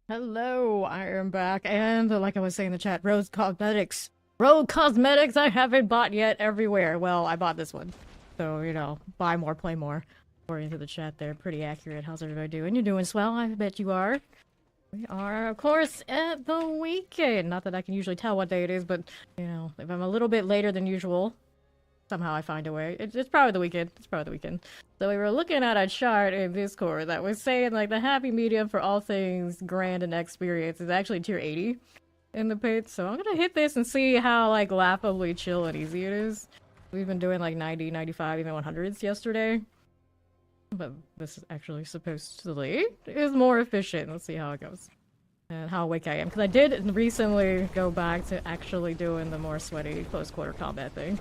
Hello, I am back, and like I was saying in the chat, Rose Cosmetics. Rose Cosmetics I haven't bought yet everywhere. Well, I bought this one. So, you know, buy more, play more. According to the chat there, pretty accurate. How's everybody doing? You're doing swell, I bet you are. We are, of course, at the weekend. Not that I can usually tell what day it is, but, you know, if I'm a little bit later than usual, somehow I find a way. It's probably the weekend. It's probably the weekend. So we were looking at a chart in Discord that was saying, like, the happy medium for all things grand and experience is actually tier 80 in the pit. So I'm gonna hit this and see how, like, laughably chill and easy it is. We've been doing, like, 90, 95, even 100s yesterday. But this is actually supposedly is more efficient. Let's see how it goes. And how awake I am. Because I did recently go back to actually doing the more sweaty close-quarter combat thing.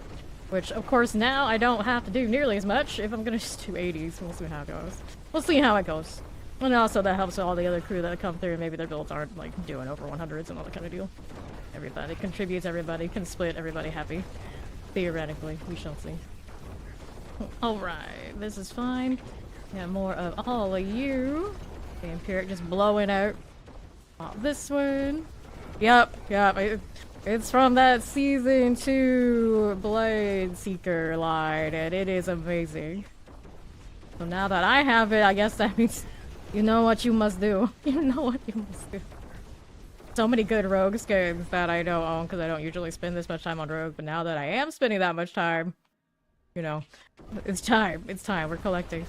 Which, of course, now I don't have to do nearly as much if I'm gonna just do 80s. We'll see how it goes. We'll see how it goes. And also that helps all the other crew that come through. Maybe their builds aren't, like, doing over 100s and all that kind of deal. Everybody contributes, everybody can split, everybody happy. Theoretically, we shall see. Alright, this is fine. Got more of all of you. The Empiric just blowing out. This one. Yep. It's from that Season 2 Blade Seeker line, and it is amazing. So now that I have it, I guess that means you know what you must do. You know what you must do. So many good rogue skins that I don't own, because I don't usually spend this much time on rogue, but now that I am spending that much time, you know, it's time. It's time. We're collecting.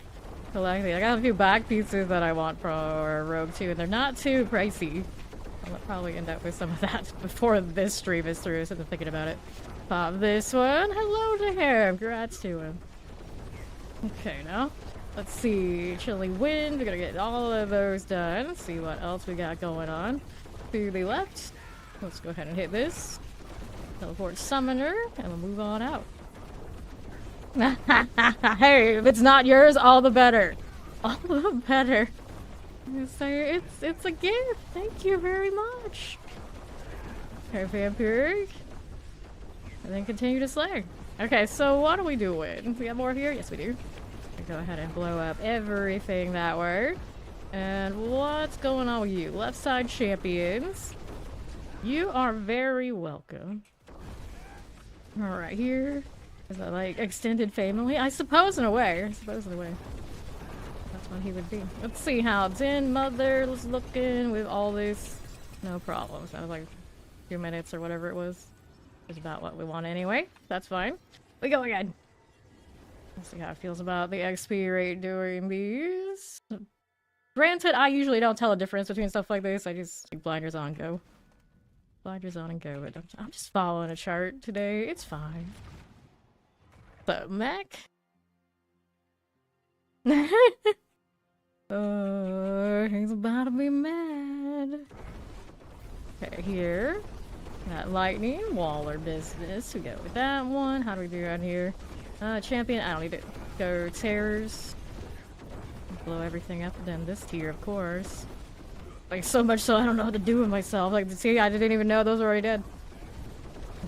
I got a few back pieces that I want for rogue too, and they're not too pricey. I'll probably end up with some of that before this stream is through, since I'm thinking about it. Pop this one. Hello to him. Congrats to him. Okay, now, let's see. Chilly Wind. We're gonna get all of those done. Let's see what else we got going on. To the left. Let's go ahead and hit this. Teleport Summoner, and we'll move on out. Hey, if it's not yours, all the better. All the better. So it's a gift. Thank you very much. Okay, Vampiric. And then continue to slay. Okay, so what are we doing? We got more here? Yes, we do. Go ahead and blow up everything that worked. And what's going on with you? Left side champions. You are very welcome. Alright, here is that like extended family? I suppose in a way. That's what he would be. Let's see how Din Mother's looking with all this. No problems. That was like a few minutes or whatever it was. It's about what we want anyway. That's fine. We go again. Let's see how it feels about the XP rate doing these. Granted, I usually don't tell a difference between stuff like this. I just like, blinders on, go. Blinders on and go. But I'm just following a chart today. It's fine. So, Mac? He's about to be mad. Okay, here. Got lightning, Waller business. We go with that one. How do we do on here? Champion, I don't need to go terrors. Blow everything up, then this tier, of course. Like, so much so I don't know what to do with myself. Like, see, I didn't even know those were already dead.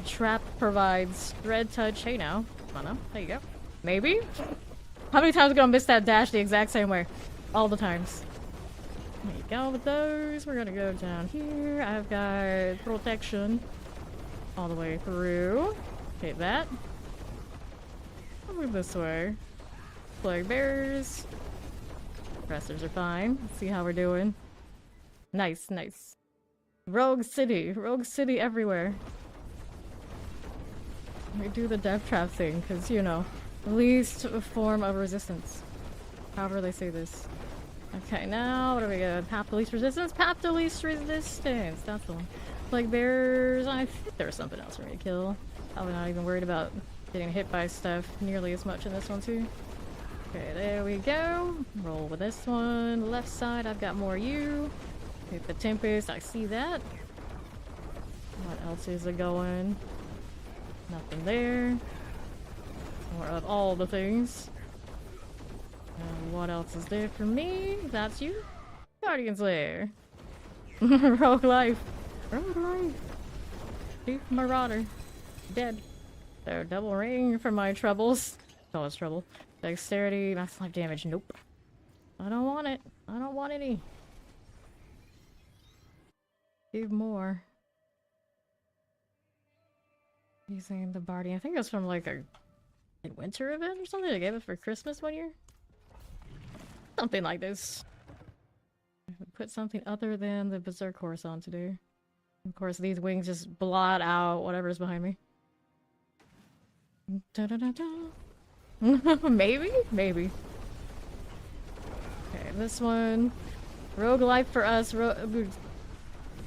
Trap provides red touch. Hey now. Come on now. There you go. Maybe? How many times am I gonna miss that dash the exact same way? All the times. There you go with those. We're gonna go down here. I've got protection all the way through. Hit that. I'll move this way. Plague bears. Pressers are fine. Let's see how we're doing. Nice, nice. Rogue City. Rogue City everywhere. We do the death trap thing, because, you know, least form of resistance. However they say this. Okay, now what do we got? Path to least resistance? Path to least resistance! That's the one. Plague bears. I think there was something else for me to kill. Probably not even worried about getting hit by stuff nearly as much in this one, too. Okay, there we go. Roll with this one. Left side, I've got more you. Hit the Tempest, I see that. What else is it going? Nothing there. More of all the things. And what else is there for me? That's you? Guardian Slayer. Rogue Life. Rogue Life. Chief Marauder. Dead. So double ring for my troubles. Always trouble. Dexterity, max life damage. Nope. I don't want it. I don't want any. Give more. Using the Bardian. I think it was from like a winter event or something. They gave it for Christmas one year. Something like this. Put something other than the Berserk horse on today. Of course, these wings just blot out whatever's behind me. Da -da -da -da. Maybe? Maybe. Okay, this one. Rogue life for us.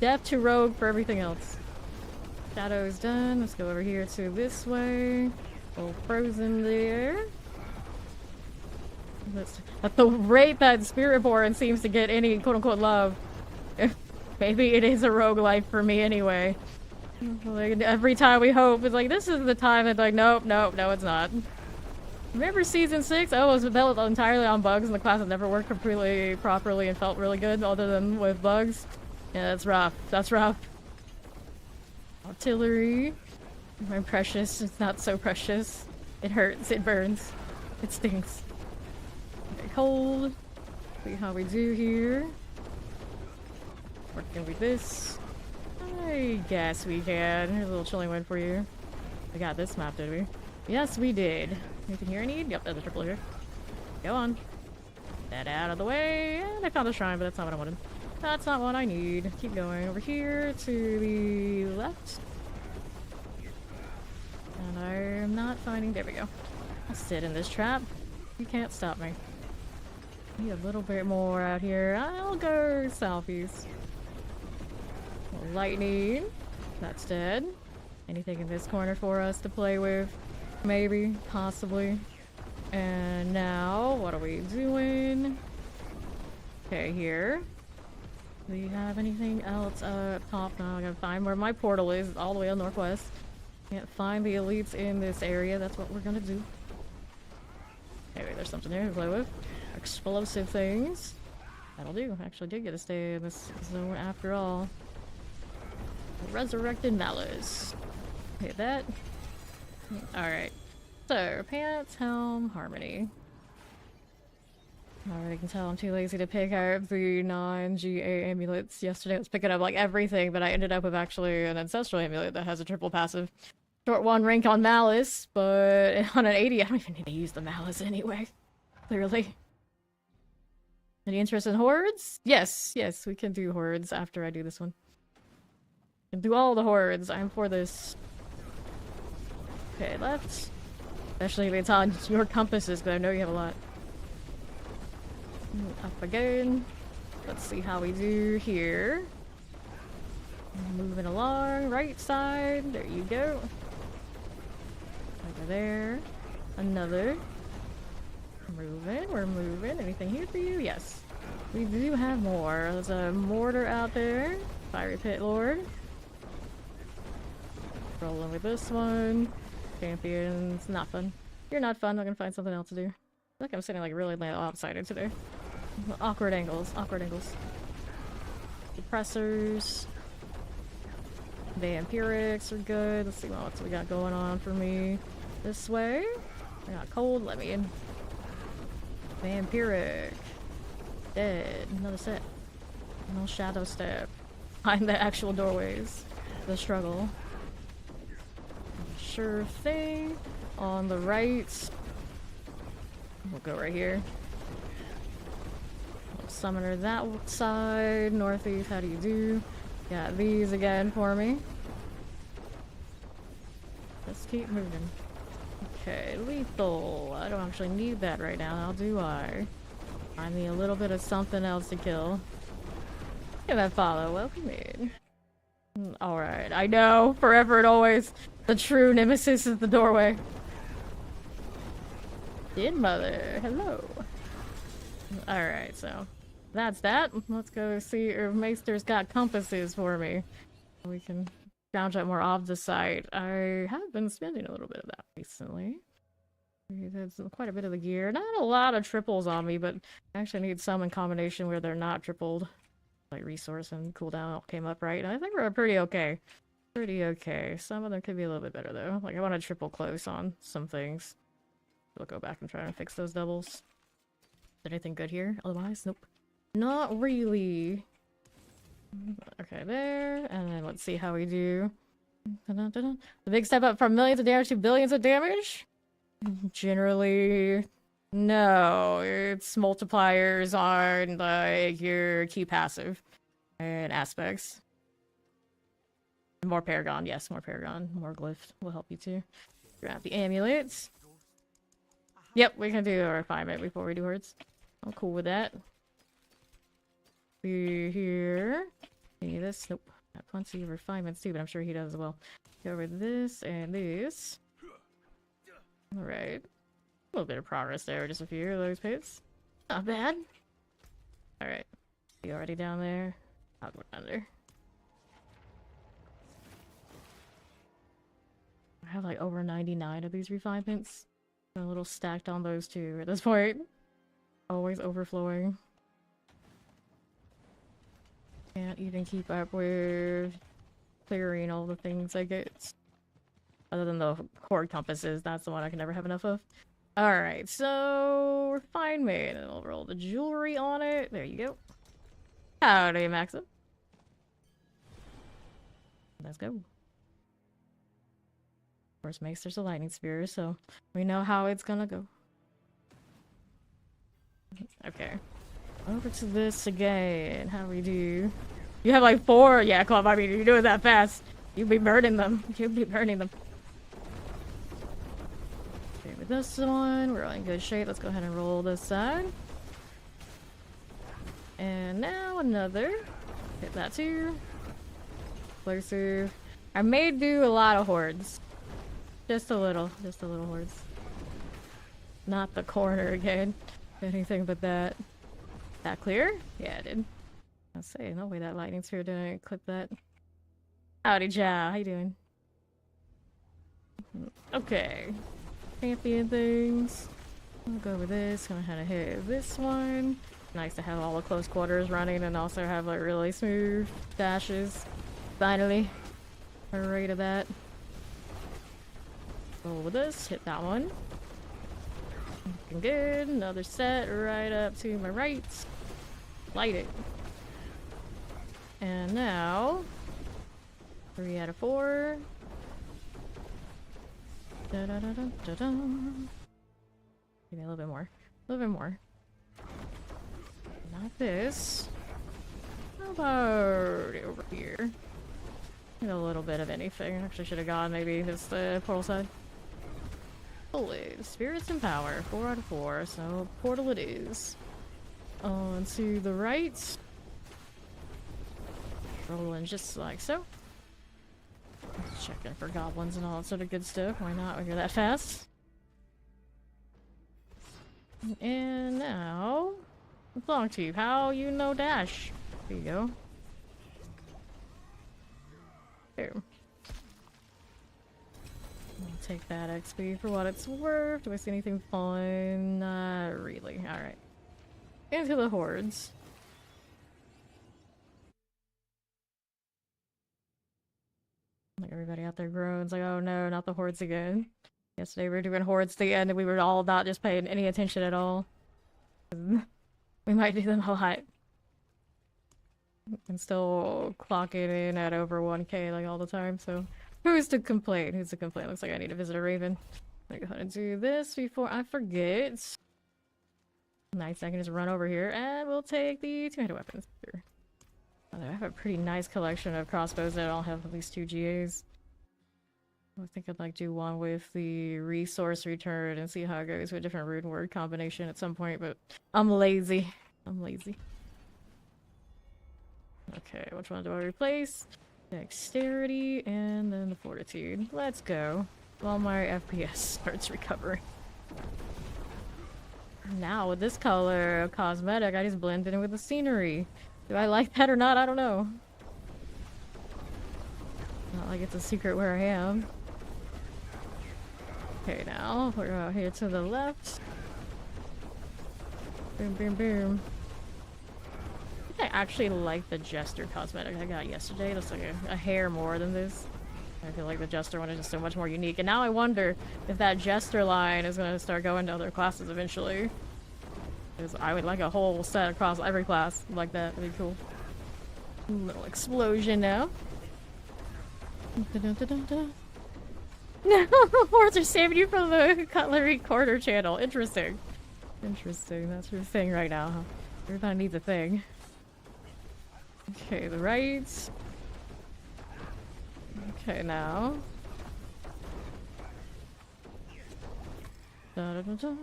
Death to rogue for everything else. Shadow is done. Let's go over here to this way. Oh, frozen there. At the rate that Spiritborn seems to get any quote-unquote love. Maybe it is a rogue life for me anyway. Like, every time we hope, it's like, this is the time it's like, nope, nope, no it's not. Remember season 6? Oh, it was built entirely on bugs and the class had never worked completely properly and felt really good other than with bugs. Yeah, that's rough. That's rough. Artillery. My precious. It's not so precious. It hurts. It burns. It stings. Okay, cold. See how we do here. Working with this. I guess we can. Here's a little chilling one for you. We got this map, did we? Yes, we did. Anything here I need? Yep, there's a triple here. Go on. That out of the way. And I found the shrine, but that's not what I wanted. That's not what I need. Keep going over here to the left. And I'm not finding... There we go. I'll sit in this trap. You can't stop me. Need a little bit more out here. I'll go southeast. Lightning. That's dead. Anything in this corner for us to play with? Maybe. Possibly. And now, what are we doing? Okay, here. Do you have anything else up top? No, I gotta find where my portal is, all the way on northwest. Can't find the elites in this area, that's what we're gonna do. Okay, wait, there's something there to play with. Explosive things. That'll do. Actually did get to stay in this zone after all. Resurrected Malice. Okay, that. Alright. So, pants, helm, harmony. Already can tell I'm too lazy to pick up the non-GA amulets. Yesterday I was picking up like everything, but I ended up with actually an ancestral amulet that has a triple passive. Short 1 rank on Malice, but on an 80 I don't even need to use the Malice anyway. Clearly. Any interest in hordes? Yes, yes, we can do hordes after I do this one. We can do all the hordes. I'm for this. Okay, left. Especially if it's on your compasses, because I know you have a lot. Up again. Let's see how we do here. Moving along, right side. There you go. Over there. Another. We're moving. Anything here for you? Yes. We do have more. There's a mortar out there. Fiery Pit Lord. Rolling with this one. Champions. Not fun. You're not fun. I'm gonna find something else to do. I feel like I'm sitting like really lopsided today. Awkward angles. Awkward angles. Suppressors. Vampirics are good. Let's see what else we got going on for me. This way. I got cold. Let me in. Vampiric. Dead. Another set. No shadow step. Behind the actual doorways. The struggle. Sure thing. On the right. We'll go right here. Summoner that side. Northeast, how do you do? Got these again for me. Let's keep moving. Okay, lethal. I don't actually need that right now, now do I? I need a little bit of something else to kill. Give that follow. Welcome in. Alright, I know. Forever and always. The true nemesis is the doorway. Dead mother. Hello. Alright, so that's that. Let's go see if Maester's got compasses for me. We can scrounge up more off the site. I have been spending a little bit of that recently. That's quite a bit of the gear. Not a lot of triples on me, but I actually need some in combination where they're not tripled. Like resource and cooldown all came up right. And I think we're pretty okay. Pretty okay. Some of them could be a little bit better though. Like I want to triple close on some things. We'll go back and try and fix those doubles. Is there anything good here? Otherwise, nope. Not really. Okay, there. And then let's see how we do. The big step up from millions of damage to billions of damage? Generally, no. It's multipliers on like your key passive and aspects. More Paragon, yes, more Paragon. More Glyph will help you too. Grab the amulets. Yep, we can do a refinement before we do hordes. I'm cool with that. See here. Any of this? Nope. Got plenty of refinements too, but I'm sure he does as well. Go over this and this. Alright. A little bit of progress there, just a few of those pits. Not bad. Alright. You already down there? I'll go down there. I have like over 99 of these refinements. A little stacked on those two at this point. Always overflowing. Can't even keep up with clearing all the things I get. Other than the cord compasses, that's the one I can never have enough of. Alright, so refinement. And I'll roll the jewelry on it. There you go. Howdy, Maxim. Let's go. Of course, Maester's a lightning spear, so we know how it's gonna go. Okay. Over to this again. How we do? You have like 4. Yeah, Club. I mean, you do it that fast. You'd be burning them. You'd be burning them. Okay, with this one, we're in good shape. Let's go ahead and roll this side. And now another. Hit that too. Explosive. I may do a lot of hordes. Just a little hordes. Not the corner again. Anything but that. That clear? Yeah, it did. I'll say, no way that lightning sphere didn't clip that. Howdy, Ja. How you doing? Okay. Champion things. I'll go with this. Gonna have to hit this one. Nice to have all the close quarters running and also have like really smooth dashes. Finally. Hooray to that. Roll with this. Hit that one. looking good. Another set right up to my right. Light it. And now, 3 out of 4. Da da da da da da. Give me a little bit more. A little bit more. Not this. How about over here? Get a little bit of anything. Actually, should have gone maybe this portal side. Holy spirits and power. 4 out of 4. So portal it is. On to the right. Rolling just like so. Just checking for goblins and all that sort of good stuff. Why not when you're that fast? And now, long tube. How you know dash? There you go. There. I'll take that XP for what it's worth. Do I see anything fun? Not really. Alright. Into the hordes. Like everybody out there groans like, oh no, not the hordes again. Yesterday we were doing hordes at the end and we were all not just paying any attention at all. We might do them a lot. And still clocking in at over 1k like all the time, so who's to complain? Who's to complain? Looks like I need to visit a raven. I'm gonna go ahead and do this before I forget. Nice, I can just run over here and we'll take the two-handed weapons here. I have a pretty nice collection of crossbows that all have at least 2 GAs. I think I'd like to do one with the resource return and see how it goes with a different rune word combination at some point, but I'm lazy. I'm lazy. Okay, which one do I replace? Dexterity and then the fortitude. Let's go. While my FPS starts recovering. Now with this color cosmetic, I just blend in with the scenery. Do I like that or not? I don't know. Not like it's a secret where I am. Okay, now we're out here to the left. Boom, boom, boom. I think I actually like the Jester cosmetic I got yesterday. It looks like a hair more than this. I feel like the Jester one is just so much more unique. And now I wonder if that Jester line is going to start going to other classes eventually. Because I would like a whole set across every class like that. That'd be cool. Little explosion now. No, hordes are saving you from the Cutlery Quarter channel. Interesting. Interesting. That's your thing right now, huh? Everybody needs a thing. Okay, the right. Okay, now. Da, da, da, da.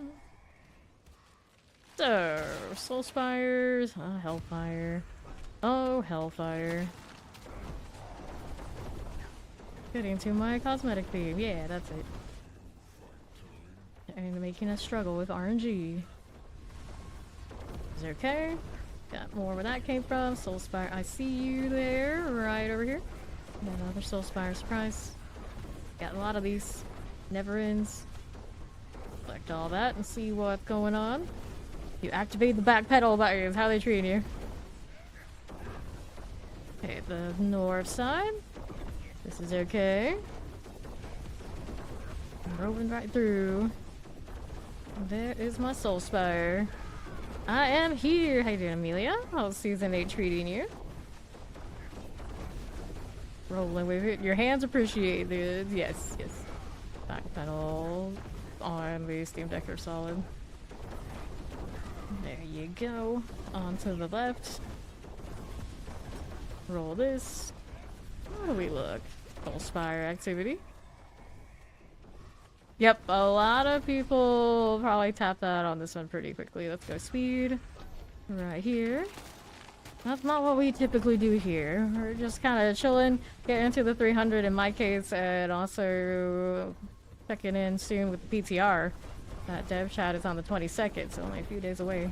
So, Soul Spires. Oh, Hellfire. Oh, Hellfire. Getting to my cosmetic theme. Yeah, that's it. And making us struggle with RNG. Is it okay? Got more where that came from. Soul Spire. I see you there. Right over here. Another Soul Spire surprise. Got a lot of these. Never ends. Collect all that and see what's going on. You activate the back pedal buttons. How are they treating you? Okay, the north side. This is okay. I'm rolling right through. There is my Soul Spire. I am here. How you doing, Amelia? How's Season 8 treating you? Rolling with it. Your hands appreciated. Yes, yes. Back pedal on the Steam Deck are solid. There you go. On to the left. Roll this. How do we look? Soul Spire activity. Yep, a lot of people probably tap that on this one pretty quickly. Let's go speed. Right here. That's not what we typically do here. We're just kind of chilling, getting into the 300 in my case, and also checking in soon with the PTR. That dev chat is on the 22nd, so only a few days away.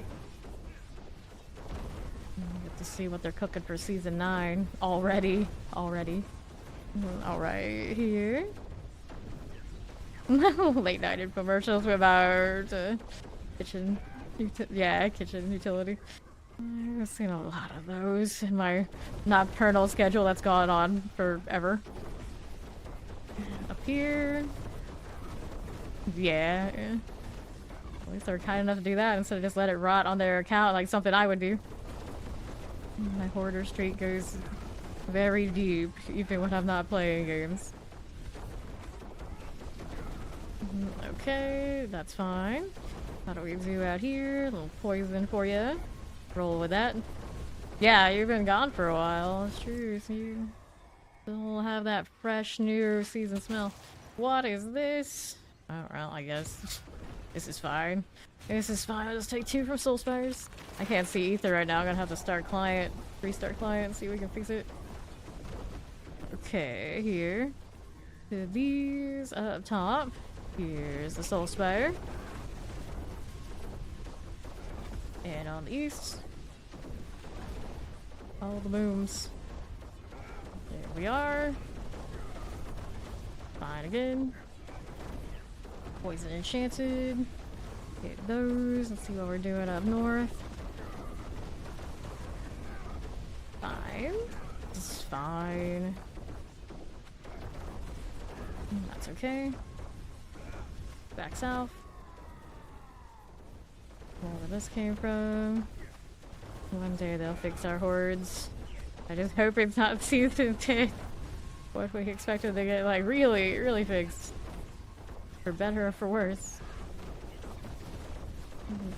Get to see what they're cooking for Season 9 already. Alright, here. Late night infomercials about kitchen utility. I've seen a lot of those in my nocturnal schedule that's gone on forever. Up here. Yeah. At least they're kind enough to do that instead of just let it rot on their account like something I would do. My hoarder streak goes very deep, even when I'm not playing games. Okay, that's fine. How do we do out here? A little poison for you. Roll with that. Yeah, you've been gone for a while. It's true. So you still have that fresh new season smell. What is this? Oh, well, I guess this is fine. This is fine. I'll just take 2 from Soul Spires. I can't see Ether right now. I'm gonna have to start client, restart client, see if we can fix it. Okay, here. To these up top. Here's the Soul Spire. And on the east, all the booms. There we are. Fine again. Poison enchanted. Get those. Let's see what we're doing up north. Fine. This is fine. That's okay. Back south. Where this came from. One day they'll fix our hordes. I just hope it's not season 10. What we expected to get like really fixed. For better or for worse.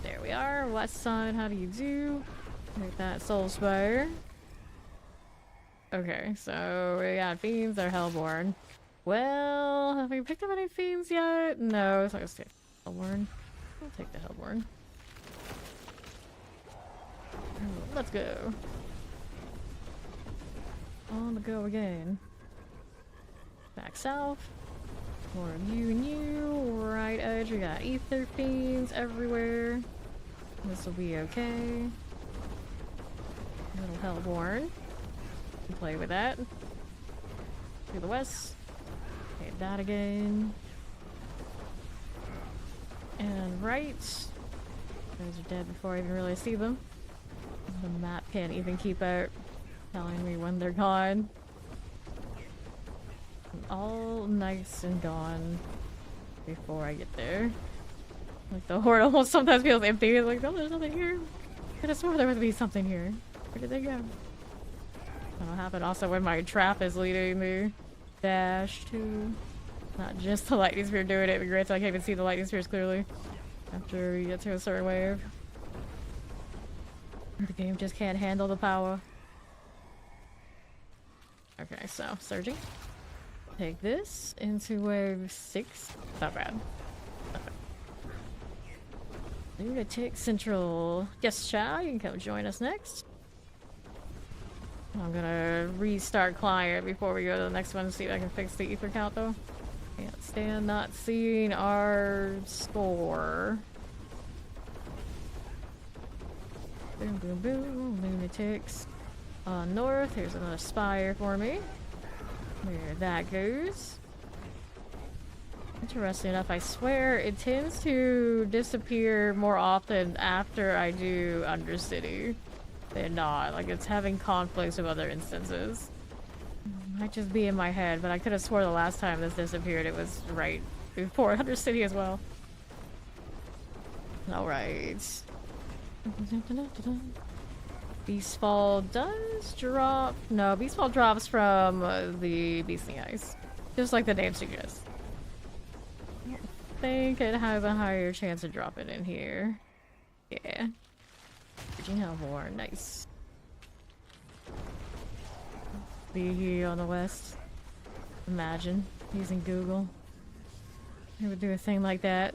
There we are. West side, how do you do? Make that Soul Spire. Okay, so we got fiends or Hellborn. Well, have we picked up any fiends yet? No, so let's take Hellborn. I'll take the Hellborn. Let's go. On the go again. Back south. More of you and you. Right edge, we got Ether Fiends everywhere. This will be okay. Little Hellborn. Can play with that. To the west. Okay, that again. And right. Those are dead before I even really see them. The map can't even keep out telling me when they're gone. All nice and gone before I get there. Like the horde almost sometimes feels empty. It's like, oh, there's nothing here. I could have swore there would be something here. Where did they go? That'll happen also when my trap is leading me. Dash to not just the lightning spear doing it. It'd be great so I can't even see the lightning spears clearly after we get to a certain wave. The game just can't handle the power. Okay, so surging. Take this into wave 6. Not bad. Not bad. Lunatic Central. Yes, Chow, you can come join us next. I'm gonna restart client before we go to the next one to see if I can fix the ether count though. Can't stand not seeing our score. Boom, boom, boom. Lunatics. North, here's another spire for me. There that goes. Interesting enough, I swear it tends to disappear more often after I do Undercity than not. Like it's having conflicts with other instances. Might just be in my head, but I could have swore the last time this disappeared it was right before Undercity as well. Alright. Beastfall does drop. No, Beastfall drops from the Beastly Ice. Just like the name suggests. I think it has a higher chance of dropping in here. Yeah. Virgin Hellborn, nice. Be here on the west. Imagine using Google. It would do a thing like that.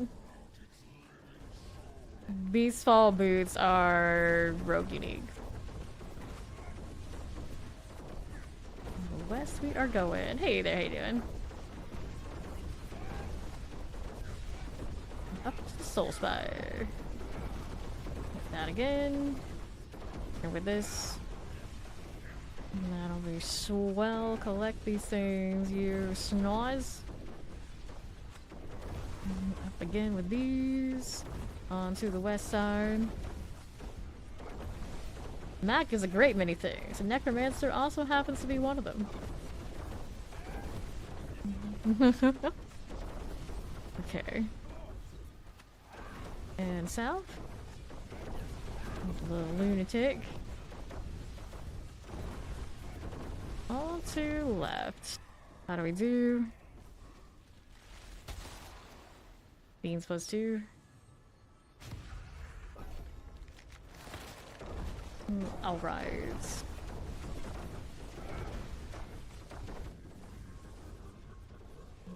Beastfall boots are rogue unique. West we are going. Hey there, how you doing? Up to the Soul Spire. Hit that again. And with this. That'll be swell. Collect these things, you snaz. Up again with these. On to the west side. Mac is a great many things, and Necromancer also happens to be one of them. Okay. And south. The lunatic. All to left. How do we do? Beans +2. Alright.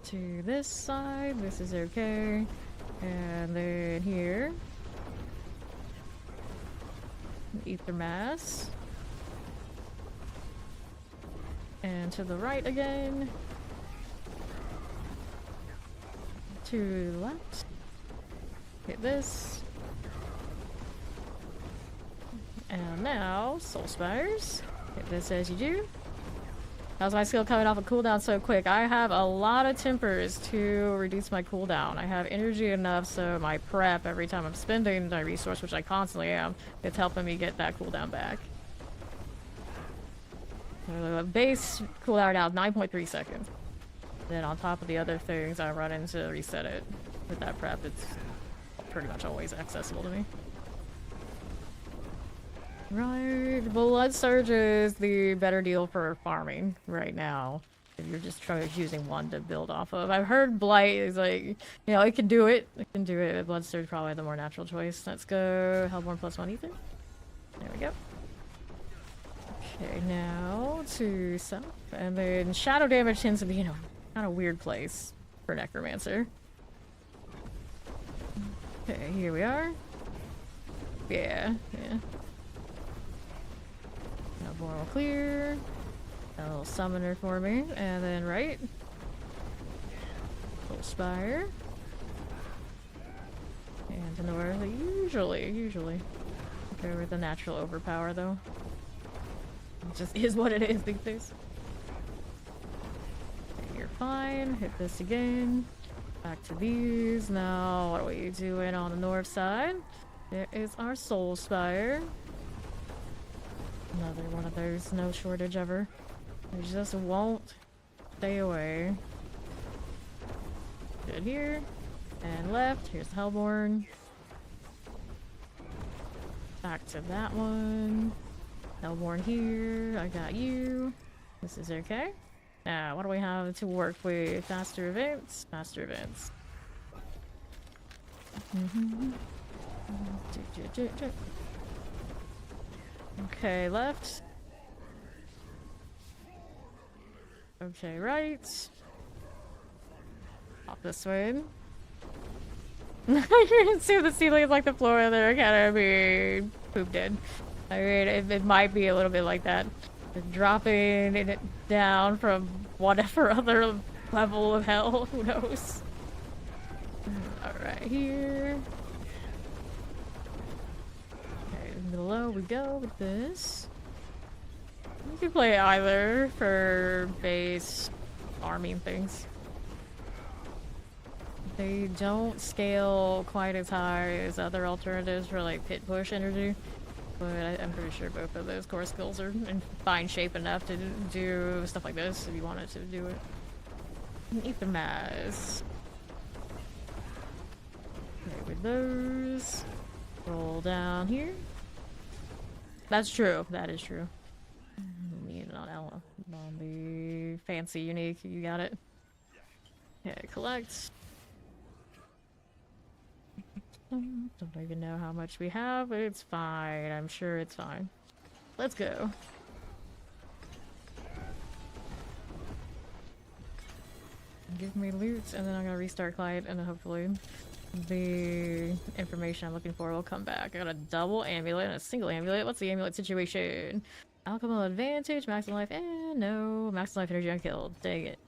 To this side, this is okay. And then here. Ether mass. And to the right again. To the left. Hit this. And now, Soul Spires. Hit this as you do. How's my skill coming off a cooldown so quick? I have a lot of tempers to reduce my cooldown. I have energy enough so my prep, every time I'm spending my resource, which I constantly am, it's helping me get that cooldown back. So base cooldown now is 9.3 seconds. Then on top of the other things I run in to reset it. With that prep, it's pretty much always accessible to me. Right, Blood Surge is the better deal for farming right now. If you're just choosing one to build off of. I've heard Blight is like, you know, it can do it. It can do it. Blood Surge probably the more natural choice. Let's go Hellborn +1 Ether. There we go. Okay, now to south. And then shadow damage tends to be, you know, kind of weird place for Necromancer. Okay, here we are. Yeah. Hellborn will clear. A little summoner for me. And then right. Little spire. And to north, usually. Okay, with the natural overpower though. It just is what it is these days. Okay, you're fine. Hit this again. Back to these. Now, what are we doing on the north side? There is our Soul Spire. Another one of those, no shortage ever. They just won't stay away. Good here. And left. Here's Hellborn. Back to that one. Hellborn here. I got you. This is okay. Now, what do we have to work with? Faster events. Okay, left. Okay, right. Pop this way. You can see the ceiling is like the floor of their academy. Pooped in. I mean, it might be a little bit like that. Just dropping it down from whatever other level of hell. Who knows? Alright, here. Okay, below we go with this. You can play either for base farming things. They don't scale quite as high as other alternatives for like pit push energy, but I'm pretty sure both of those core skills are in fine shape enough to do stuff like this if you wanted to do it. Ether mass. Okay, with those, roll down here. That's true. That is true. On the fancy unique, you got it. Okay, collect. Don't even know how much we have, but it's fine. I'm sure it's fine. Let's go. Give me loot, and then I'm gonna restart Clyde, and then hopefully the information I'm looking for will come back. I got a double amulet and a single amulet. What's the amulet situation? Alchemical advantage, maximum life, and no. Maximum life energy unkilled. Dang it.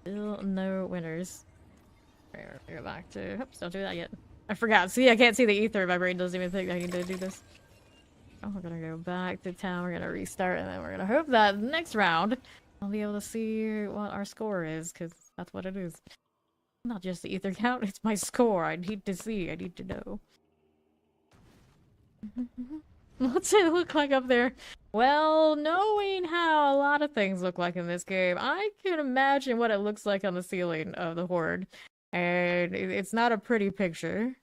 Still no winners. Alright, we're gonna go back to... Oops, don't do that yet. I forgot. See, I can't see the ether. My brain doesn't even think I need to do this. Oh, we're gonna go back to town. We're gonna restart, and then we're gonna hope that next round I'll be able to see what our score is, because that's what it is. Not just the ether count, it's my score. I need to see. I need to know. What's it look like up there? Well, knowing how a lot of things look like in this game, I can imagine what it looks like on the ceiling of the Horde. And it's not a pretty picture.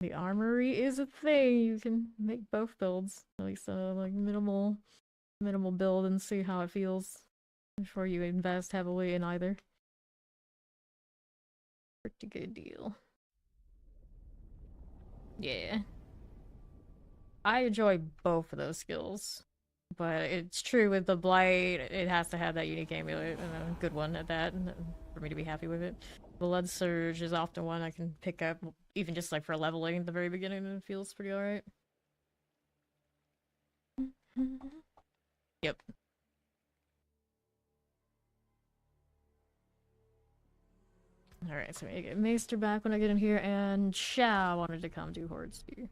The armory is a thing. You can make both builds. At least like minimal build and see how it feels before you invest heavily in either. Pretty good deal. Yeah. I enjoy both of those skills. But it's true with the Blight, it has to have that unique amulet, and a good one at that, for me to be happy with it. Blood Surge is often one I can pick up, even just like for leveling at the very beginning, and it feels pretty alright. Yep. Alright, so we get Maester back when I get in here, and Sha wanted to come do Horde Spear.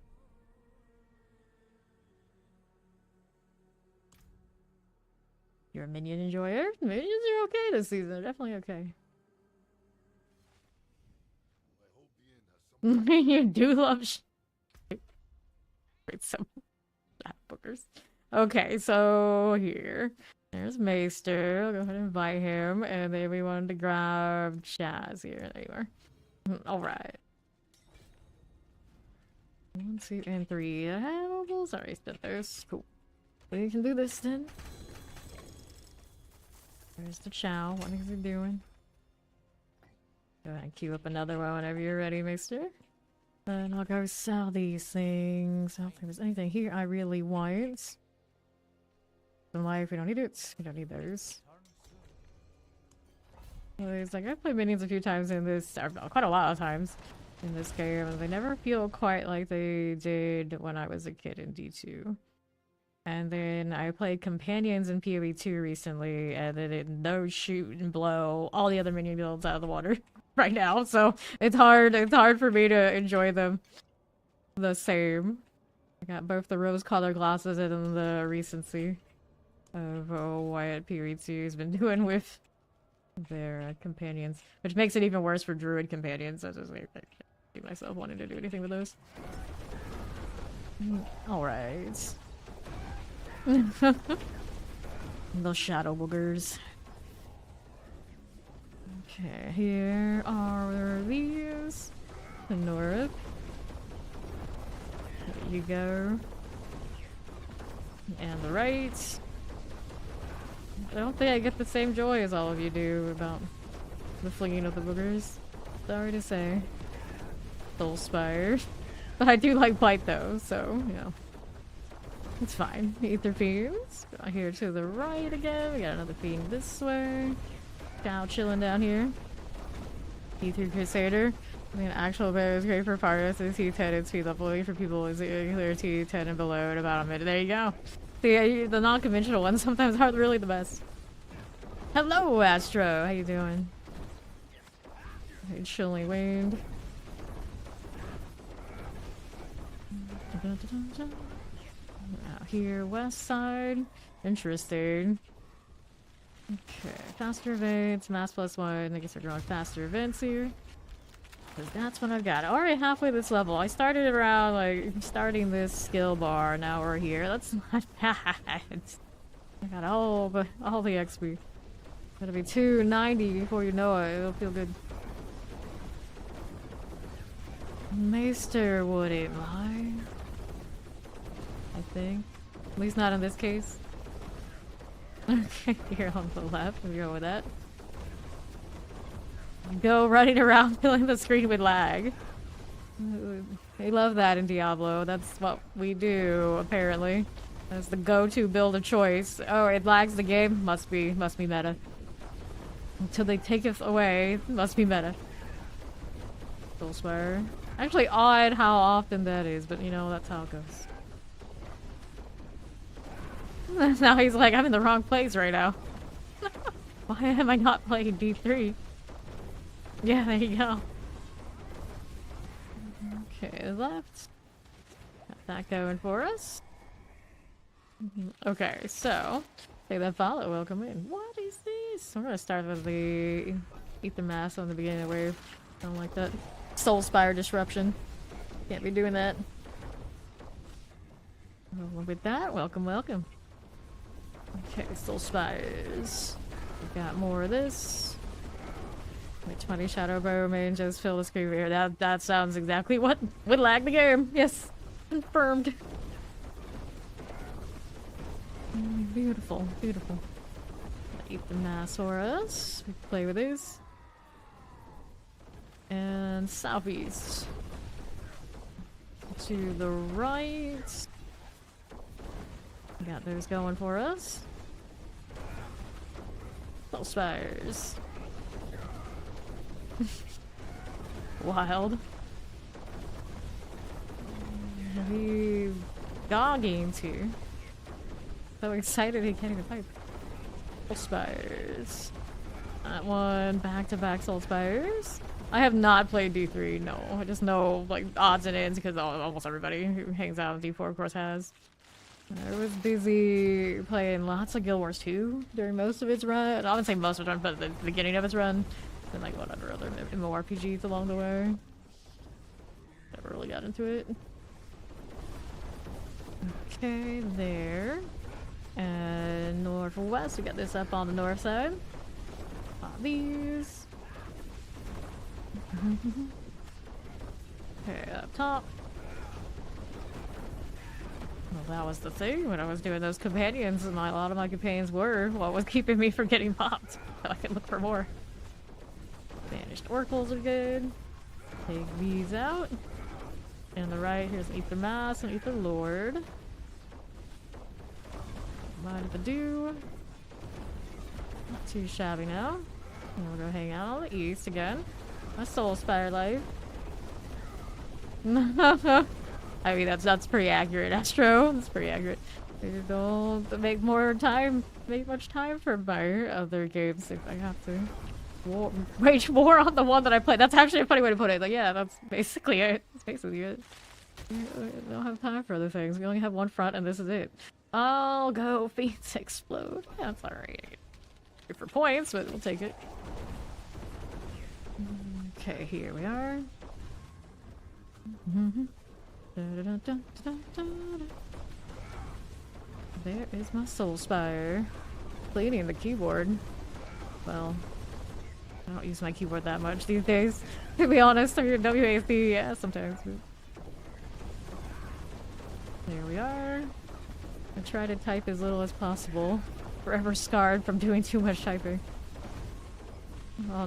You're a minion enjoyer? Minions are okay this season. They're definitely okay. You do love some bookers. Okay, so here. There's Maester. I'll go ahead and invite him. And then we wanted to grab Chaz here. There you are. Alright. 1, 2, and 3 available. Already spent those. Cool. We can do this then. There's the Chow. What is he doing? Go ahead and queue up another one whenever you're ready, Maester. And I'll go sell these things. I don't think there's anything here I really want. In life, we don't need it. We don't need those. It's like, I've played minions a few times in this, or quite a lot of times in this game, and they never feel quite like they did when I was a kid in D2. And then I played companions in PoE 2 recently, and then it no shoot and blow all the other minion builds out of the water right now. So it's hard for me to enjoy them the same. I got both the rose-colored glasses and the recency of what PoE 2 has been doing with their companions, which makes it even worse for druid companions. I just like, I can't see myself wanting to do anything with those. All right. Those shadow boogers. Okay, here are these. The north. There you go. And the right. I don't think I get the same joy as all of you do about the flinging of the boogers. Sorry to say. Soulspire. But I do like Blight though, so, you know. It's fine. Ether Fiends. Go here to the right again. We got another fiend this way. Cow chilling down here. Ether Crusader. I mean, actual bow is great for Pyrus. It's T10 and speed leveling for people is clear T10 and below in about a minute. There you go. See, the non-conventional ones sometimes aren't really the best. Hello, Astro. How you doing? Chilling wind. Out here, west side. Interesting. Okay, faster events, mass +1. I guess we're going faster events here. Because that's what I've got. Already halfway this level. I started around, like, starting this skill bar. Now we're here. That's not bad. I got all the XP. It'll be 290 before you know it. It'll feel good. Maester wouldn't lie. I think. At least not in this case. Okay, here on the left. We go with that. Go running around filling the screen with lag. They love that in Diablo. That's what we do, apparently. That's the go-to build of choice. Oh, it lags the game? Must be meta. Until they take it away, must be meta. Soulspire. Actually odd how often that is, but you know, that's how it goes. Now he's like, I'm in the wrong place right now. Why am I not playing D3? Yeah, there you go. Okay, left. Got that going for us. Okay, so take that follow. Welcome in. What is this? I'm gonna start with the Ether Mass on the beginning of the wave. Don't like that. Soulspire disruption. Can't be doing that. Well, with that, welcome. Okay, Soulspires. We got more of this. My 20 Shadow Bowman just fill the screen here. That sounds exactly what would lag the game. Yes, confirmed. Beautiful, beautiful. Eat the Massaurus. We can play with these. And southeast. To the right. Got those going for us. Little spires. Wild. Heavy Goggins here. So excited he can't even type. Soul Spires. That one, back-to-back Soul Spires. I have not played D3, no. I just know, like, odds and ends because almost everybody who hangs out with D4, of course, has. I was busy playing lots of Guild Wars 2 during most of its run. I wouldn't say most of its run, but the beginning of its run. And, like, whatever other MMORPGs along the way. Never really got into it. Okay, there. And northwest, we got this up on the north side. These. Okay, up top. Well, that was the thing when I was doing those companions, and a lot of my companions were what was keeping me from getting popped. So I could look for more. Vanished Oracles are good. Take these out. And the right, here's an Ether Mass and Ether Lord. Mind if I do? Not too shabby now. And we'll go hang out on the east again. My Soul Spire life. I mean, that's pretty accurate, Astro. That's pretty accurate. Maybe don't make much time for my other games if I have to. Wage war on the one that I played. That's actually a funny way to put it. Like, yeah, that's basically it. That's basically it. We don't have time for other things. We only have one front, and this is it. I'll go Phoenix Explode. Yeah, that's alright. Good for points, but we'll take it. Okay, here we are. There is my Soul Spire. Cleaning the keyboard. Well, I don't use my keyboard that much these days. To be honest, I'm using WASD, yeah, sometimes. But... there we are. I try to type as little as possible. Forever scarred from doing too much typing.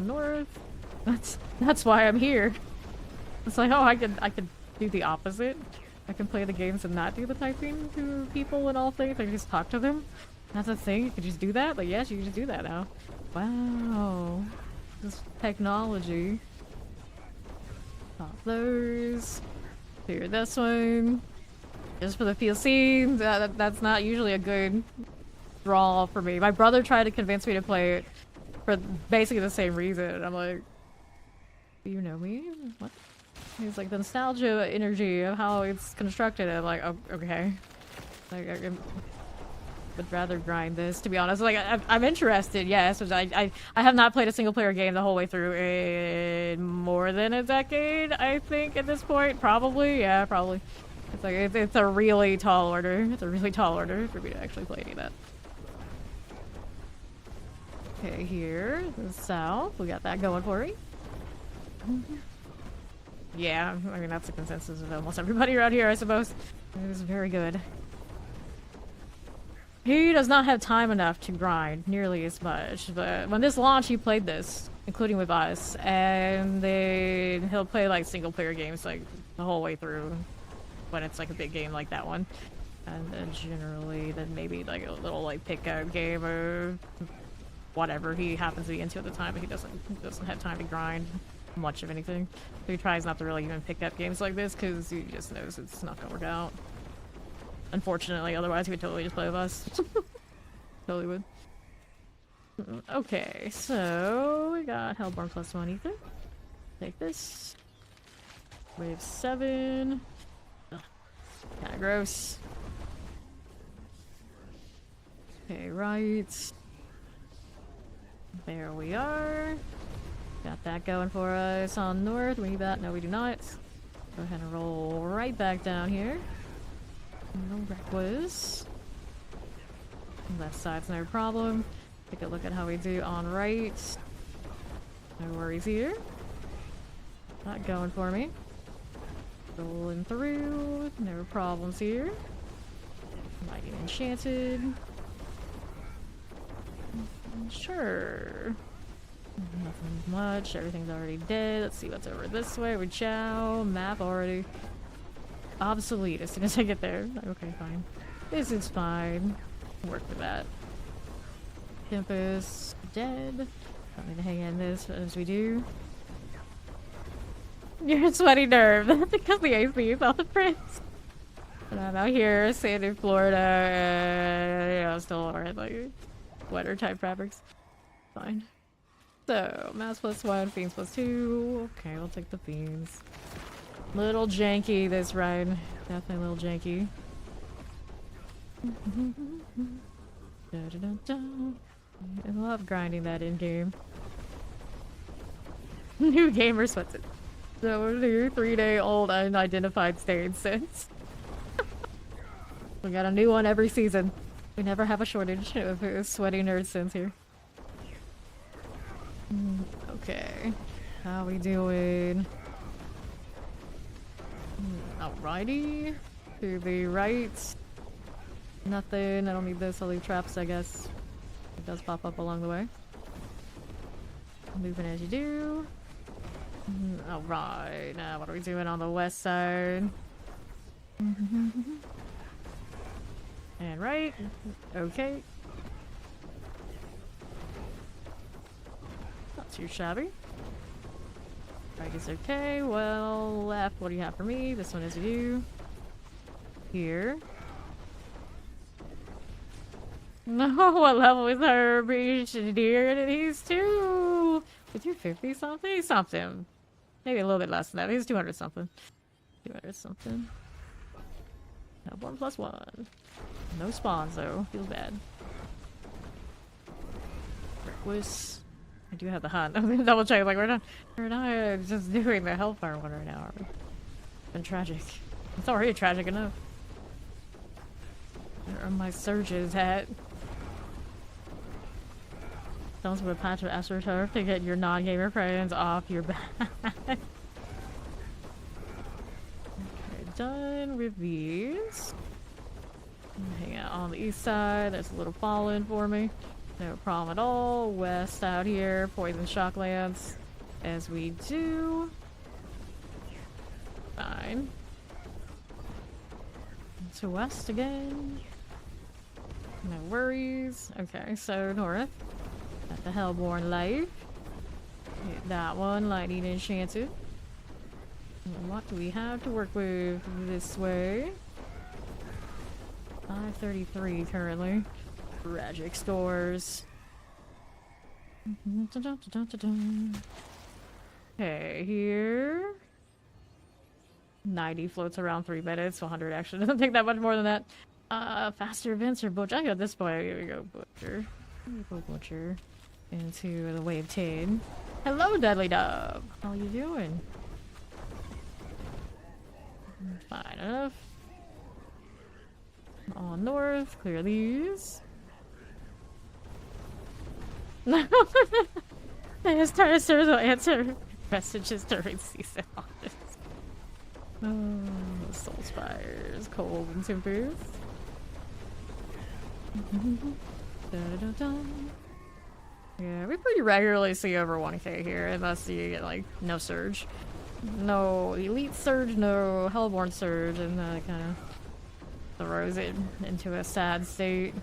North. That's why I'm here. It's like, oh, I could do the opposite. I can play the games and not do the typing to people and all things. I can just talk to them. That's a thing. You can just do that. Like, yes, you can just do that now. Wow. This technology. Pop those. Clear this one. Just for the PLC. That's not usually a good draw for me. My brother tried to convince me to play it for basically the same reason. I'm like, do you know me? What? He's like, the nostalgia energy of how it's constructed. I'm like, oh, okay. Like, I would rather grind this, to be honest. Like, I'm interested, yes. But I have not played a single player game the whole way through in more than a decade, I think, at this point. Probably, yeah, probably. It's like, it's a really tall order. It's a really tall order for me to actually play any of that. Okay, here, the south. We got that going for me. Yeah, I mean, that's the consensus of almost everybody around here, I suppose. It is very good. He does not have time enough to grind nearly as much, but when this launched, he played this, including with us, and then he'll play, like, single-player games, like, the whole way through, when it's, like, a big game like that one. And then generally, then maybe, like, a little, like, pick-out game or whatever he happens to be into at the time, but he doesn't have time to grind much of anything. So he tries not to really even pick up games like this because he just knows it's not gonna work out. Unfortunately, otherwise he would totally just play with us. Totally would. Okay, so we got Hellborn +1 ether. Take this. Wave 7. Kinda gross. Okay, right. There we are. Got that going for us on north. We need that. No, we do not. Go ahead and roll right back down here. No reckless. Left side's no problem. Take a look at how we do on right. No worries here. Not going for me. Rolling through. No problems here. Mighty Enchanted. Sure. Nothing much. Everything's already dead. Let's see what's over this way. We chow. Map already obsolete as soon as I get there. Okay, fine. This is fine. Work with that. Tempest dead. Don't need to hang in this as we do. You're a sweaty nerve. That's because the AC is on the fritz. And I'm out here, sand in Florida, you know, still wearing like sweater type fabrics. Fine. So, Mass +1, Fiends +2. Okay, we'll take the Fiends. Little janky this ride. Definitely a little janky. I love grinding that in game. New gamer sweats it. So new 3-day-old unidentified stain since. We got a new one every season. We never have a shortage of sweaty nerd sins here. Okay. How we doing? Alrighty. To the right. Nothing. I don't need this. I'll leave traps, I guess. It does pop up along the way. Moving as you do. Alright. Now, what are we doing on the west side? And right. Okay. Not too shabby. Right is okay. Well, left. What do you have for me? This one is you. Here. No, what level is her beach dear? He's 250 something? Something. Maybe a little bit less than that. He's 200 something. 200 something. Now 1+1. No spawns though. Feels bad. Reckless. I do have the hunt. I'm gonna double check. Like we're not just doing the Hellfire one right now. It's been tragic. It's already tragic enough. Where are my surges at? Someone's with a patch of AstroTurf to get your non-gamer friends off your back. Okay, done with these. Hang out on the east side. There's a little fallen for me. No problem at all. West out here. Poison Shocklands. As we do. Fine. To west again. No worries. Okay, so north. At the Hellborn Life. Hit that one. Lightning Enchanted. And what do we have to work with this way? 533 currently. Tragic stores. Okay, here. 90 floats around 3 minutes. 100 actually doesn't take that much more than that. Faster events or Butcher. I got this boy. Here we go, Butcher. Go Butcher. Into the Wave 10. Hello, Deadly Dove. How are you doing? Fine enough. On north, clear these. His Tarsiers will answer messages during season audits. Oh, Soul Spires, Cold and Tempest. Yeah, we pretty regularly see over 1k here, unless you get like no surge. No elite surge, no Hellborn surge, and that kind of throws it into a sad state.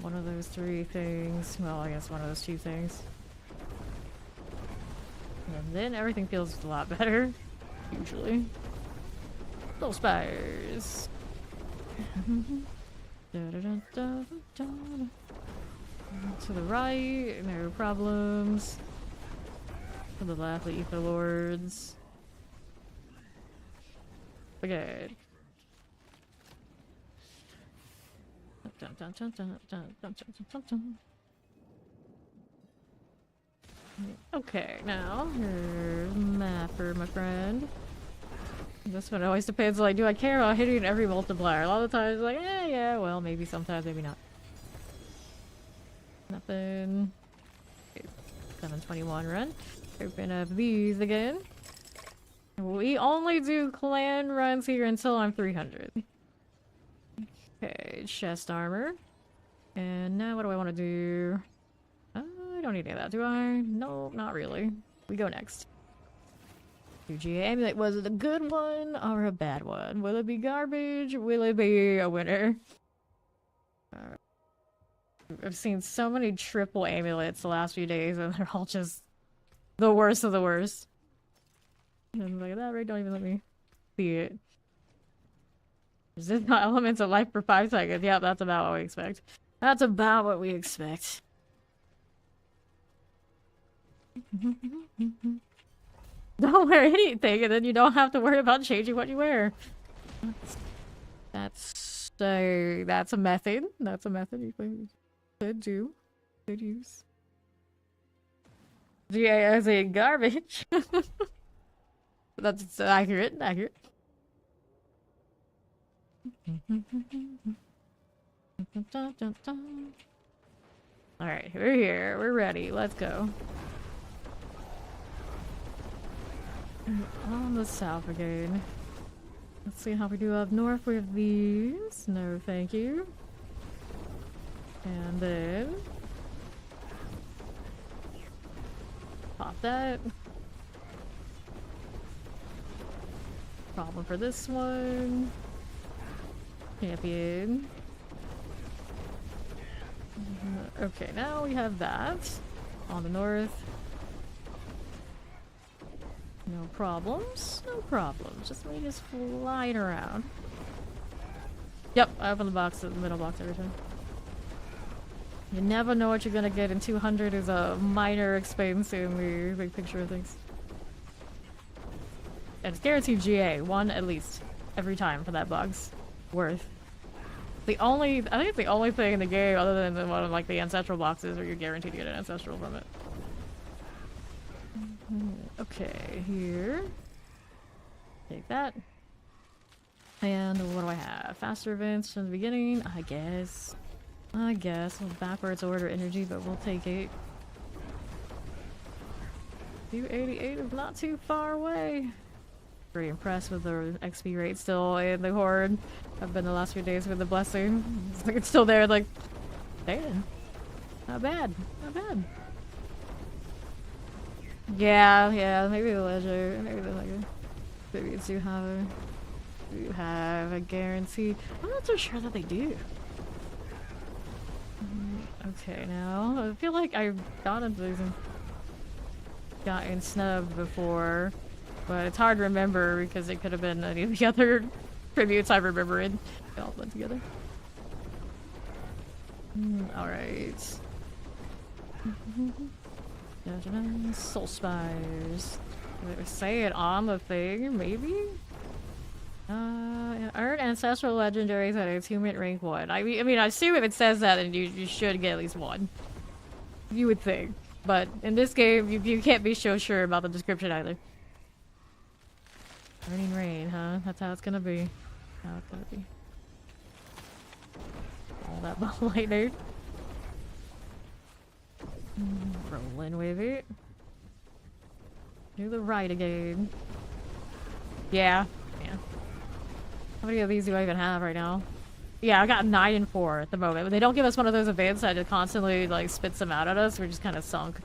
One of those 3 things. Well, I guess one of those 2 things. And then everything feels a lot better. Usually. Soul Spires. To the right, no problems. To the left, the Ether Lords. Okay. Okay, now here's Mapper, my friend. This one always depends. Like, do I care about hitting every multiplier? A lot of the times, like, yeah, well, maybe sometimes, maybe not. Nothing. Okay, 721 run. Open up these again. We only do clan runs here until I'm 300. Okay, chest armor. And now what do I want to do? I don't need any of that, do I? No, not really. We go next. UGA amulet, was it a good one or a bad one? Will it be garbage? Will it be a winner? I've seen so many triple amulets the last few days and they're all just the worst of the worst. And like that, right? Don't even let me see it. Resist not elements of life for 5 seconds. Yeah, that's about what we expect. That's about what we expect. Don't wear anything, and then you don't have to worry about changing what you wear. That's a method. That's a method you could do. Could use. GA as a garbage. That's accurate. Accurate. Alright, we're here. We're ready. Let's go. On the south again. Let's see how we do up north with these. No, thank you. And then... pop that. Problem for this one. Champion. Okay, now we have that. On the north. No problems. No problems. Just me just flying around. Yep, I open the box at the middle box every time. You never know what you're gonna get, and 200 is a minor expense in the big picture of things. And it's guaranteed GA, one at least, every time for that box. Worth. I think it's the only thing in the game other than one of like the ancestral boxes where you're guaranteed to get an ancestral from it. Okay, here. Take that. And what do I have? Faster events from the beginning, I guess. Well, backwards order energy, but we'll take it. 288 is not too far away. Pretty impressed with the XP rate still in the Horde. I've been the last few days with the Blessing. It's like it's still there, like, damn. Not bad. Not bad. Yeah, maybe the Ledger. Maybe the Ledger. Maybe it's do have a guarantee. I'm not so sure that they do. Okay, now I feel like I've gotten snubbed before, but it's hard to remember because it could have been any of the other tributes I remember in. They all blend together. Alright. Soul Spires. Say it on the thing, maybe? Earn Ancestral Legendaries at Attunement Rank 1. I mean, I assume if it says that, then you should get at least one. You would think. But in this game, you can't be so sure about the description either. Burning Rain, huh? That's how it's gonna be. How it's gonna be. All that ball lightning. Rolling with it. Do the right again. Yeah. How many of these do I even have right now? Yeah, I got 9 and 4 at the moment. But they don't give us one of those events that just constantly like spits them out at us. We're just kind of sunk.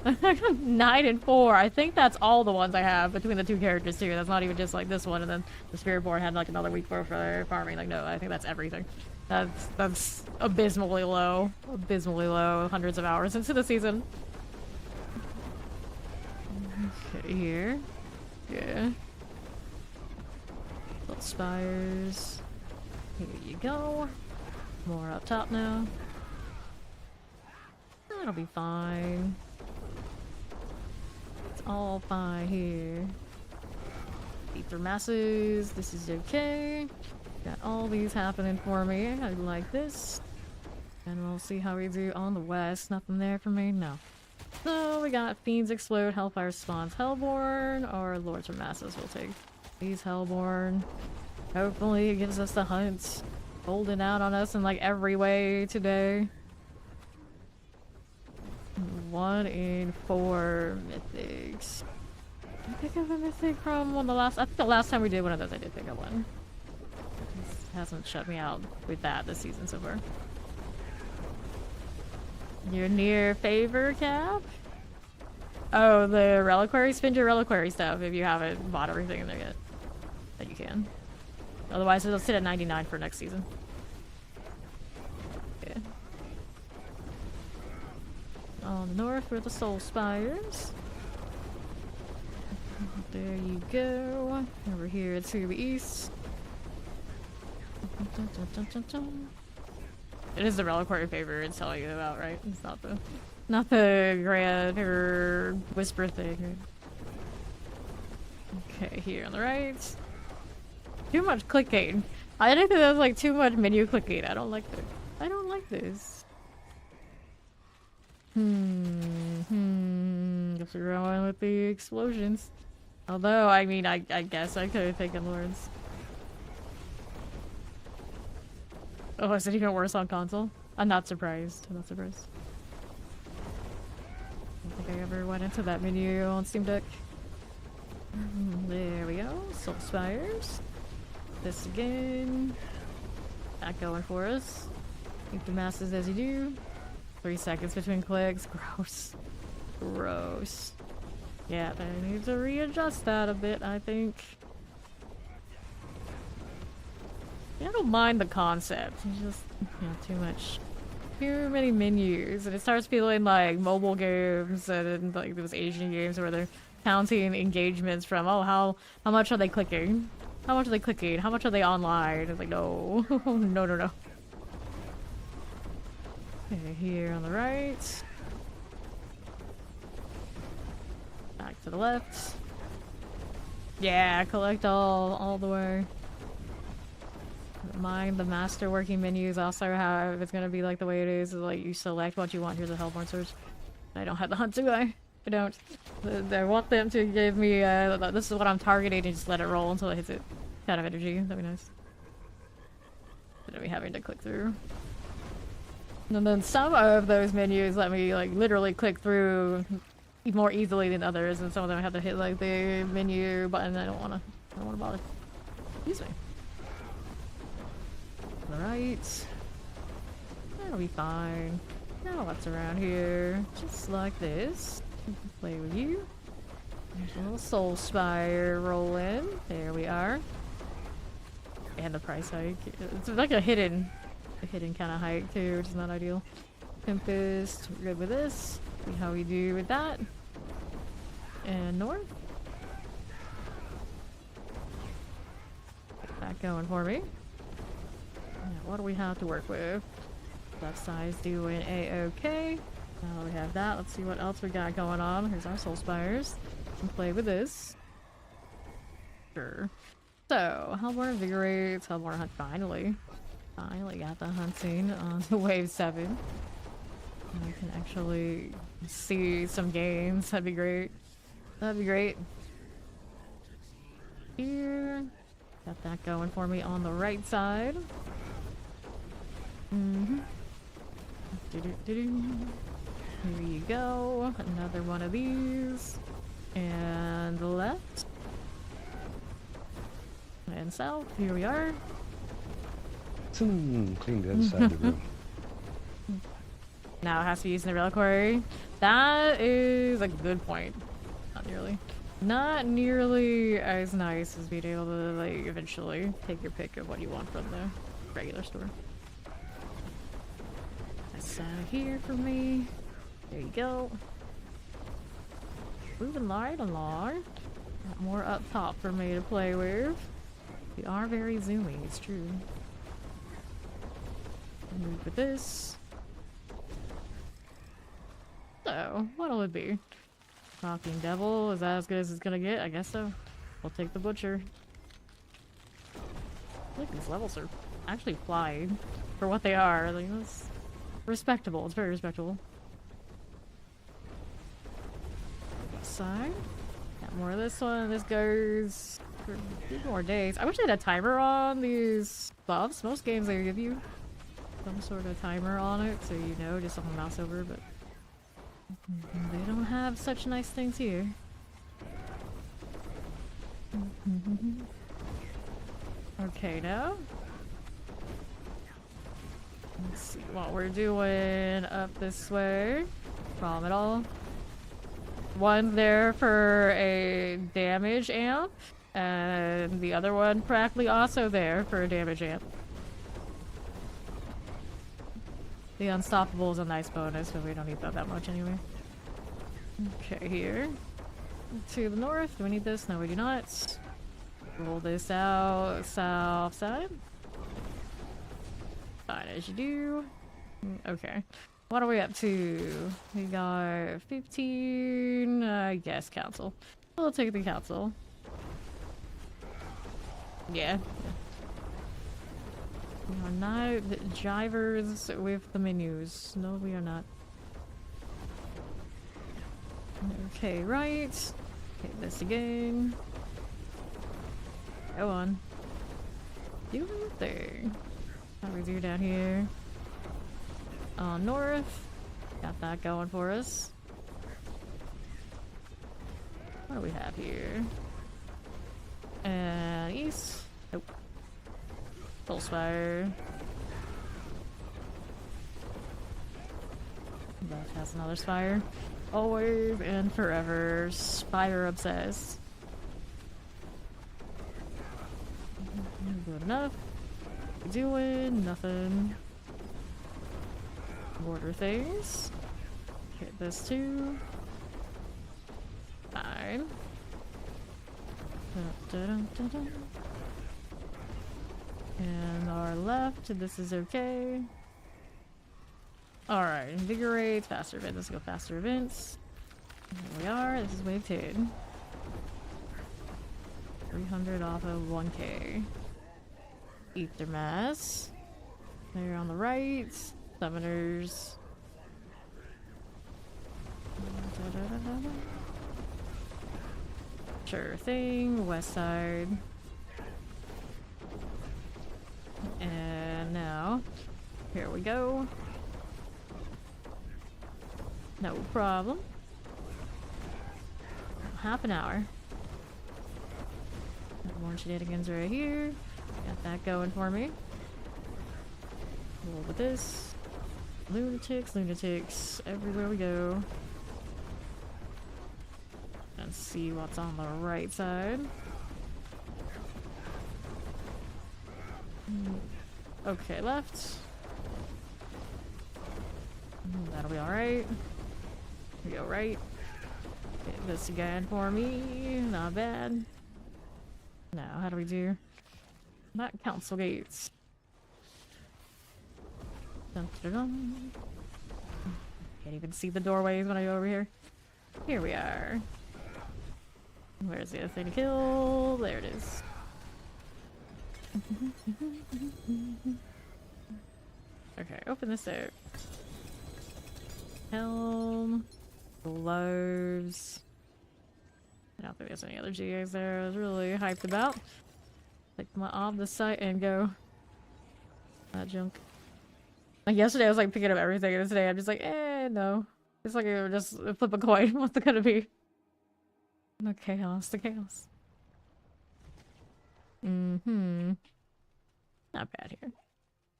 9 and 4. I think that's all the ones I have between the two characters too. That's not even just like this one, and then the Spiritborn had like another week for farming. Like no, I think that's everything. That's abysmally low. Abysmally low. Hundreds of hours into the season. Okay, here. Yeah. Little spires. Here you go. More up top now. That'll be fine. It's all fine here. Ether masses. This is okay. Got all these happening for me. I like this. And we'll see how we do on the west. Nothing there for me? No. So we got Fiends Explode, Hellfire Spawns, Hellborn, or Lords of Masses. We'll take these Hellborn. Hopefully it gives us the hunt. Holding out on us in like every way today. 1 1 in 4 mythics. Did I pick up a mythic from one of the last? I think the last time we did one of those, I did pick up one. This hasn't shut me out with that this season so far. Your near favor, Cap? Oh, the reliquary? Spend your reliquary stuff if you haven't bought everything in there yet. That you can. Otherwise, it'll sit at 99 for next season. Okay. On north were the Soul Spires. There you go. Over here it's Subi East. It is the reliquary favor it's telling you about, right? It's not the grand or whisper thing. Okay, here on the right. Too much clicking. I think that's like too much menu clicking. I don't like this. I don't like this. Guess we're going with the explosions. Although, I mean, I guess I could have taken Lords. Oh, is it even worse on console? I'm not surprised. I'm not surprised. I don't think I ever went into that menu on Steam Deck. There we go. Soul Spires. This again. Not going for us. Keep the masses as you do. 3 seconds between clicks. Gross. Gross. Yeah, they need to readjust that a bit, I think. Yeah, I don't mind the concept. It's just, you know, too much. Too many menus. And it starts feeling like mobile games and like those Asian games where they're counting engagements from, oh, how much are they clicking? How much are they clicking? How much are they online? It's like, no. No, no, no. Okay, here on the right. Back to the left. Yeah, collect all the way. Don't mind the master working menus also have, it's gonna be like the way it is like you select what you want. Here's a Hellborn Surge. I don't have the hunt, do I? I don't. I want them to give me, this is what I'm targeting and just let it roll until it hits it. Kind of energy, that'd be nice. Instead of me having to click through. And then some of those menus let me like literally click through more easily than others, and some of them I have to hit like the menu button. I don't wanna bother. Excuse me. Alright. That'll be fine. Now what's around here? Just like this. Play with you. There's a little Soul Spire roll in. There we are. And the price hike. It's like a hidden kind of hike too, which is not ideal. Tempest, we're good with this. See how we do with that. And north. Get that going for me. Yeah, what do we have to work with? Left side's doing A-okay. Now we have that. Let's see what else we got going on. Here's our Soul Spires. Can play with this. Sure. So, Hellborn Invigorates, Hellborn Hunt finally. Finally got the hunting on the Wave 7. I can actually see some games. That'd be great. That'd be great. Here. Got that going for me on the right side. Here you go. Another one of these. And left. And south. Here we are. Clean the other side of the room. Now it has to be used in the reliquary. That is a good point. Not nearly. Not nearly as nice as being able to, like, eventually take your pick of what you want from the regular store. That's here for me. There you go. Moving right along. Got more up top for me to play with. We are very zoomy, it's true. Move with this. So, what'll it be? Talking Devil, is that as good as it's gonna get? I guess so. We'll take the Butcher. I think these levels are actually flying for what they are. Like, that's respectable. It's very respectable. Side. Got more of this one. This goes for a few more days. I wish they had a timer on these buffs. Most games they give you some sort of timer on it, so you know, just on the mouse over, but They don't have such nice things here. Okay, now. Let's see what we're doing up this way. Problem at all. One there for a damage amp, and the other one practically also there for a damage amp. The unstoppable is a nice bonus, but we don't need that much anyway. Okay, here. To the north. Do we need this? No, we do not. Roll this out. South side. Fine as you do. Okay. What are we up to? We got 15, I guess, council. We'll take the council. Yeah. We are not jivers with the menus. No, we are not. Okay, right. Okay, this again. Go on. Do your thing. How do we do down here? North. Got that going for us. What do we have here? East. Nope. Pulsefire. That has another spire. Always and forever. Spire obsessed. Good enough. Doing nothing. Order things. Hit this too. Fine. And our left, this is okay. Alright, invigorate, faster event. Let's go faster events. Here we are, this is wave 10. 300 off of 1k. Ether mass. There on the right. Summoners. Sure thing. West side. And now, here we go. No problem. Half an hour. More shenanigans right here. Got that going for me. Roll with this. Lunatics, lunatics, everywhere we go. Let's see what's on the right side. Okay, left. That'll be alright. We go right. Get this again for me. Not bad. Now, how do we do? Not council gates. Dun, dun, dun. Can't even see the doorways when I go over here. Here we are. Where's the other thing to kill? There it is. Okay, open this out. Helm. Gloves. I don't think there's any other GAs there I was really hyped about. Take them off the site and go. That junk. Like yesterday I was like picking up everything, and today I'm just like, no. It's like just flip a coin. What's it gonna be? The chaos, the chaos. Not bad here.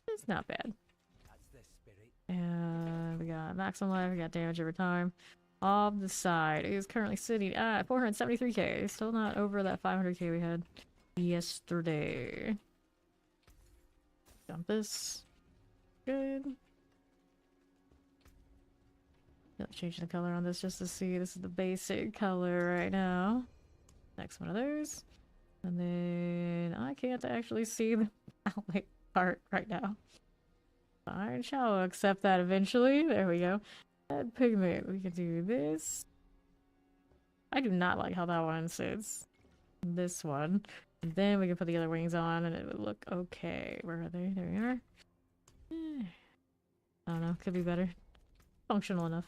It's not bad. And we got maximum life, we got damage over time. Off the side is currently sitting at 473k. Still not over that 500k we had yesterday. Dump this. Good. Changing the color on this just to see. This is the basic color right now. Next one of those. And then I can't actually see the outlet part right now. I shall accept that eventually. There we go. Add pigment. We can do this. I do not like how that one sits. This one. And then we can put the other wings on and it would look okay. Where are they? There we are. I don't know. Could be better. Functional enough.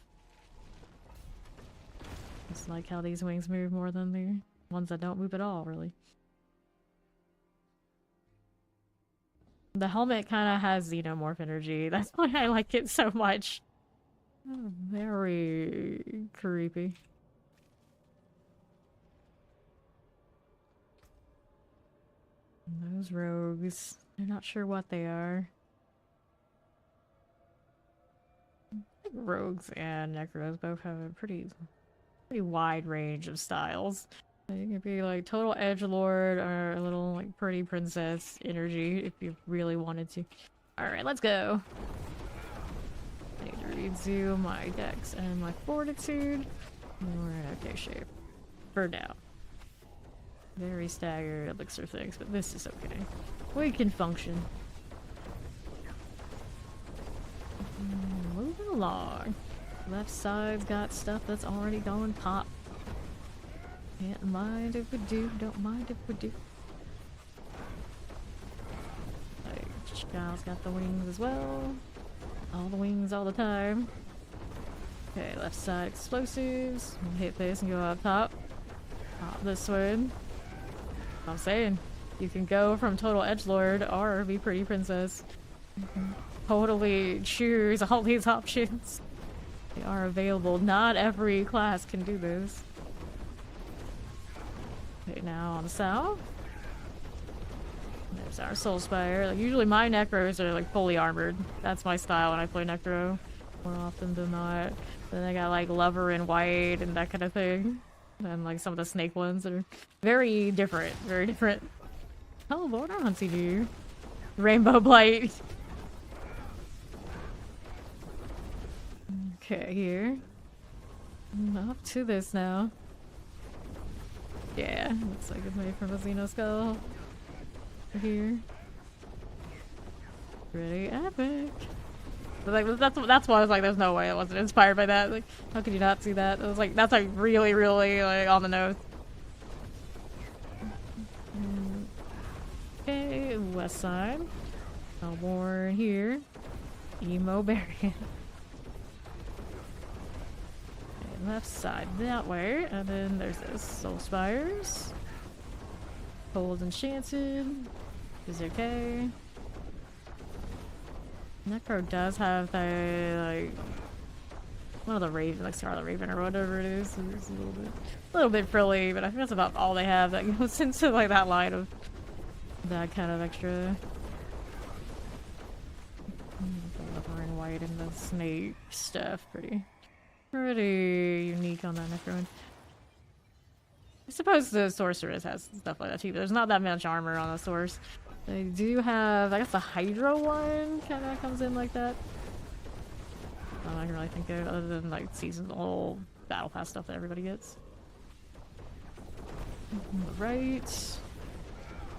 Just like how these wings move more than the ones that don't move at all, really. The helmet kind of has xenomorph energy. That's why I like it so much. Oh, there Very creepy. Those rogues, they're not sure what they are. I think rogues and necros both have a pretty wide range of styles. You could be like total edgelord or a little like pretty princess energy if you really wanted to. Alright, let's go. I need to redo my dex and my fortitude. We're in okay shape. For now. Very staggered elixir things, but this is okay. We can function. Moving along. Left side's got stuff that's already going pop. Can't mind if we do, don't mind if we do. Like, Chical's got the wings as well. All the wings all the time. Okay, left side explosives. Hit this and go up top. Pop this one. I'm saying, you can go from total edgelord or be pretty princess. You can totally choose all these options. They are available. Not every class can do this. Okay, now on the south. There's our Soul Spire. Like, usually my Necros are like fully armored. That's my style when I play Necro. More often than not. Then I got like Lover in white and that kind of thing. And like some of the snake ones that are very different. Very different. Oh lord, I don't see you. Rainbow Blight. Okay, here. Up to this now. Yeah, looks like it's made from a Xeno skull. Here. Pretty epic. But like that's why I was like, there's no way it wasn't inspired by that. Like, how could you not see that? It was like that's like really, really like on the nose. Okay, west side. Melbourne here. Emo Barian. Left side that way, and then there's this Soul Spires. Cold Enchanted is okay. Necro does have the like one of the Raven, like Scarlet Raven or whatever it is. It's a little bit frilly, but I think that's about all they have that goes into like that line of that kind of extra. Leather and white and the snake stuff, pretty unique on that Necron. I suppose the Sorceress has stuff like that too, but there's not that much armor on the Source. They do have, I guess the Hydro one kind of comes in like that. I can really think of other than like seasonal battle pass stuff that everybody gets. Right.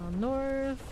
On north.